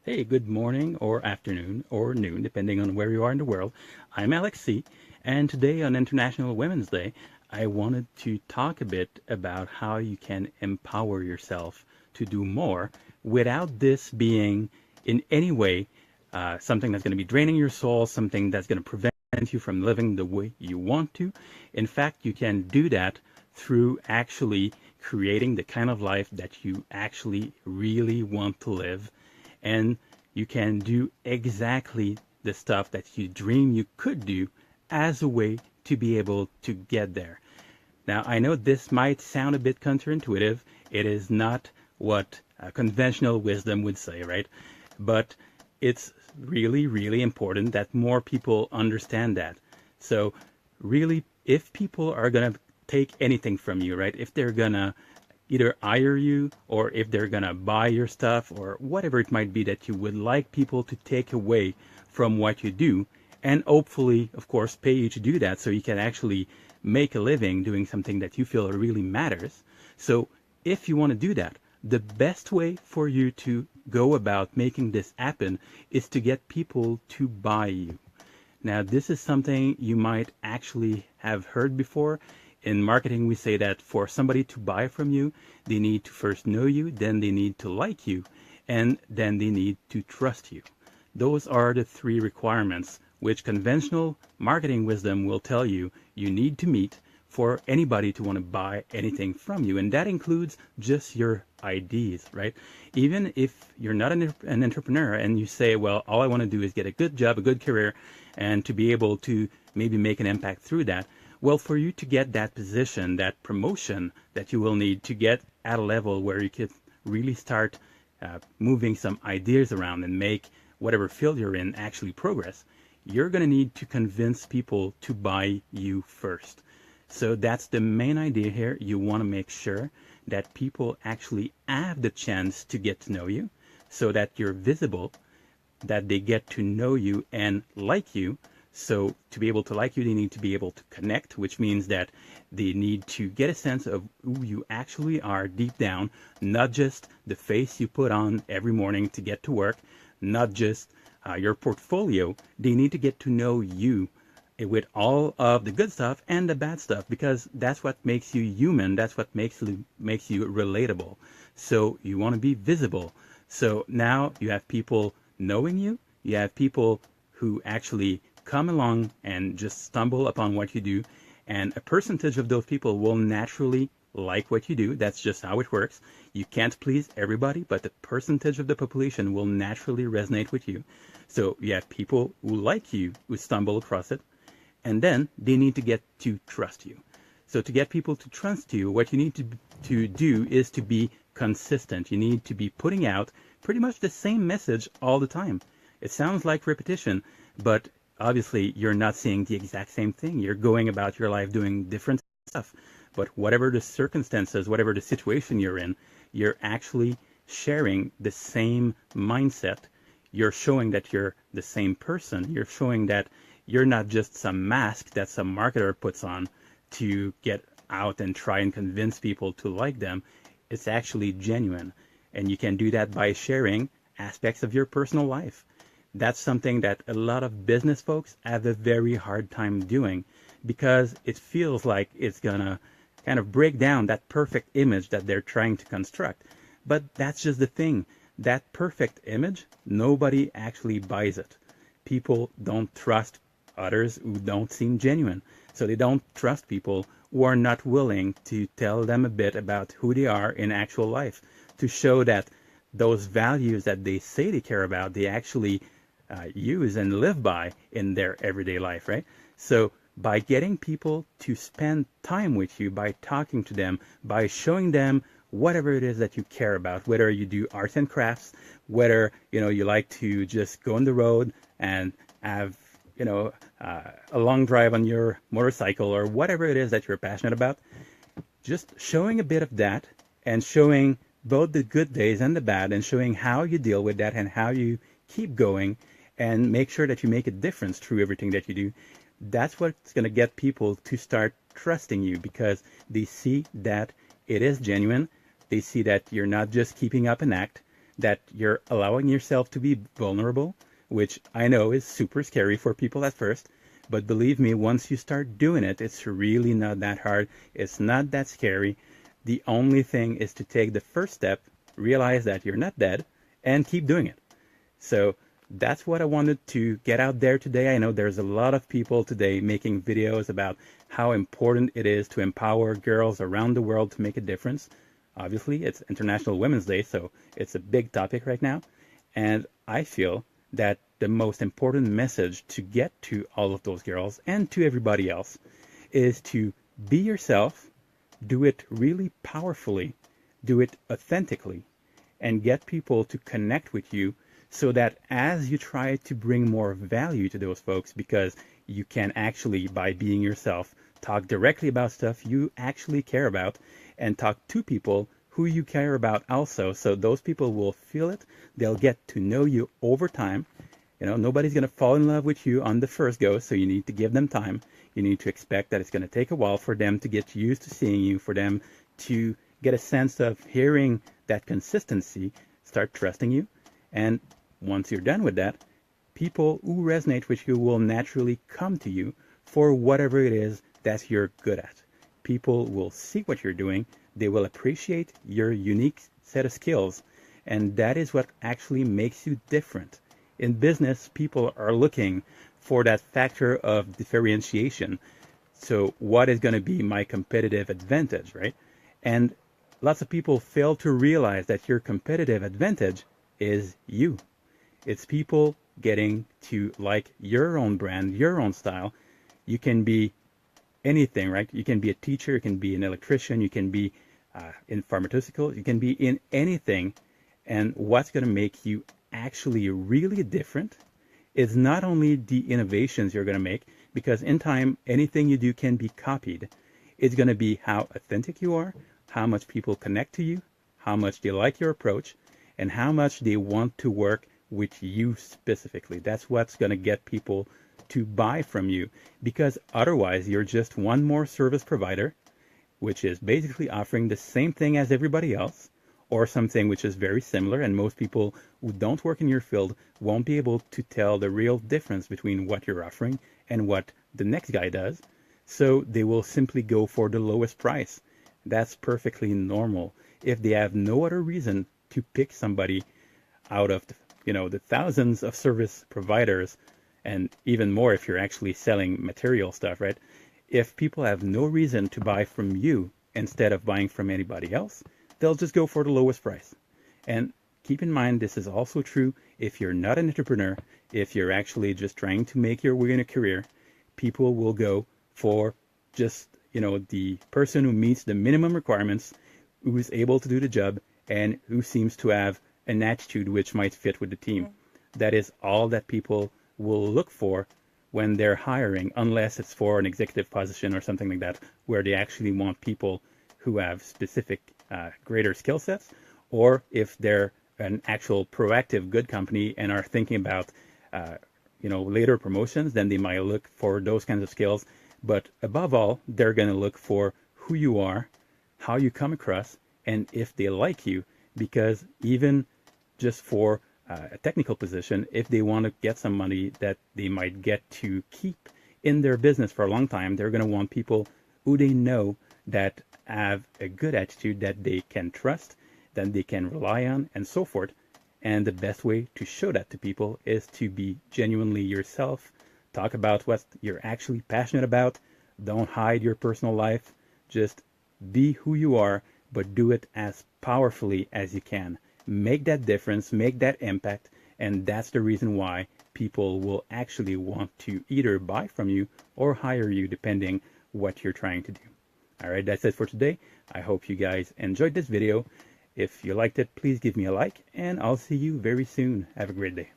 Hey, good morning or afternoon or noon, depending on where you are in the world. I'm Alex C., and today on International Women's Day, I wanted to talk a bit about how you can empower yourself to do more without this being in any way something that's going to be draining your soul, something that's going to prevent you from living the way you want to. In fact, you can do that through actually creating the kind of life that you actually really want to live, and you can do exactly the stuff that you dream you could do as a way to be able to get there. Now, I know this might sound a bit counterintuitive. It is not what conventional wisdom would say, right? But it's really, really important that more people understand that. So, really, if people are going to take anything from you, right? If they're going to either hire you or if they're going to buy your stuff or whatever it might be that you would like people to take away from what you do, and hopefully, of course, pay you to do that so you can actually make a living doing something that you feel really matters. So if you want to do that, the best way for you to go about making this happen is to get people to buy you. Now, this is something you might actually have heard before. In marketing, we say that for somebody to buy from you, they need to first know you, then they need to like you, and then they need to trust you. Those are the three requirements which conventional marketing wisdom will tell you you need to meet for anybody to want to buy anything from you. And that includes just your ideas, right? Even if you're not an entrepreneur and you say, well, all I want to do is get a good job, a good career, and to be able to maybe make an impact through that. Well, for you to get that position, that promotion that you will need to get at a level where you can really start moving some ideas around and make whatever field you're in actually progress, you're going to need to convince people to buy you first. So that's the main idea here. You want to make sure that people actually have the chance to get to know you so that you're visible, that they get to know you and like you. So to be able to like you, they need to be able to connect, which means that they need to get a sense of who you actually are deep down, not just the face you put on every morning to get to work, not just your portfolio. They need to get to know you with all of the good stuff and the bad stuff, because that's what makes you human. That's what makes you relatable. So you want to be visible. So now you have people knowing you. You have people who actually come along and just stumble upon what you do, and a percentage of those people will naturally like what you do. That's just how it works. You can't please everybody, but the percentage of the population will naturally resonate with you. So you have people who like you, who stumble across it, and then they need to get to trust you. So to get people to trust you, what you need to do is to be consistent. You need to be putting out pretty much the same message all the time. It sounds like repetition, but obviously you're not saying the exact same thing. You're going about your life doing different stuff. But whatever the circumstances, whatever the situation you're in, you're actually sharing the same mindset. You're showing that you're the same person. You're showing that you're not just some mask that some marketer puts on to get out and try and convince people to like them. It's actually genuine. And you can do that by sharing aspects of your personal life. That's something that a lot of business folks have a very hard time doing, because it feels like it's going to kind of break down that perfect image that they're trying to construct. But that's just the thing. That perfect image, nobody actually buys it. People don't trust others who don't seem genuine. So they don't trust people who are not willing to tell them a bit about who they are in actual life, to show that those values that they say they care about, they actually use and live by in their everyday life, right? So by getting people to spend time with you, by talking to them, by showing them whatever it is that you care about, whether you do arts and crafts, whether you like to just go on the road and have a long drive on your motorcycle, or whatever it is that you're passionate about, just showing a bit of that and showing both the good days and the bad, and showing how you deal with that and how you keep going and make sure that you make a difference through everything that you do. That's what's going to get people to start trusting you, because they see that it is genuine. They see that you're not just keeping up an act. that you're allowing yourself to be vulnerable, which I know is super scary for people at first. But believe me, once you start doing it, it's really not that hard. It's not that scary. The only thing is to take the first step, realize that you're not dead, and keep doing it. So that's what I wanted to get out there today. I know there's a lot of people today making videos about how important it is to empower girls around the world to make a difference. Obviously, it's International Women's Day, so it's a big topic right now. And I feel that the most important message to get to all of those girls and to everybody else is to be yourself, do it really powerfully, do it authentically, and get people to connect with you so that as you try to bring more value to those folks, because you can actually, by being yourself, talk directly about stuff you actually care about and talk to people who you care about also. So those people will feel it. They'll get to know you over time. You know, nobody's going to fall in love with you on the first go, so you need to give them time. You need to expect that it's going to take a while for them to get used to seeing you, for them to get a sense of hearing that consistency, start trusting you. And once you're done with that, people who resonate with you will naturally come to you for whatever it is that you're good at. People will see what you're doing. They will appreciate your unique set of skills. And that is what actually makes you different. In business, people are looking for that factor of differentiation. So what is going to be my competitive advantage, right? And lots of people fail to realize that your competitive advantage is you. It's people getting to like your own brand, your own style. You can be anything, right? You can be a teacher, you can be an electrician, you can be in pharmaceuticals, you can be in anything. And what's going to make you actually really different is not only the innovations you're going to make, because in time, anything you do can be copied. It's going to be how authentic you are, how much people connect to you, how much they like your approach, and how much they want to work with you specifically. That's what's going to get people to buy from you, because otherwise you're just one more service provider, which is basically offering the same thing as everybody else, or something which is very similar, and most people who don't work in your field won't be able to tell the real difference between what you're offering and what the next guy does. So they will simply go for the lowest price. That's perfectly normal. If they have no other reason to pick somebody out of the thousands of service providers, and even more if you're actually selling material stuff, right? If people have no reason to buy from you instead of buying from anybody else, they'll just go for the lowest price. And keep in mind, this is also true if you're not an entrepreneur, if you're actually just trying to make your way in a career. People will go for just, the person who meets the minimum requirements, who is able to do the job, and who seems to have an attitude which might fit with the team. That is all that people will look for when they're hiring, unless it's for an executive position or something like that, where they actually want people who have specific greater skill sets, or if they're an actual proactive good company and are thinking about later promotions, then they might look for those kinds of skills. But above all, they're going to look for who you are, how you come across, and if they like you. Because even just for a technical position, if they want to get some money that they might get to keep in their business for a long time, they're going to want people who they know that have a good attitude, that they can trust, that they can rely on, and so forth. And the best way to show that to people is to be genuinely yourself. Talk about what you're actually passionate about. Don't hide your personal life. Just be who you are, but do it as powerfully as you can. Make that difference, make that impact, and that's the reason why people will actually want to either buy from you or hire you, depending what you're trying to do. All right, that's it for today. I hope you guys enjoyed this video. If you liked it, please give me a like, and I'll see you very soon. Have a great day.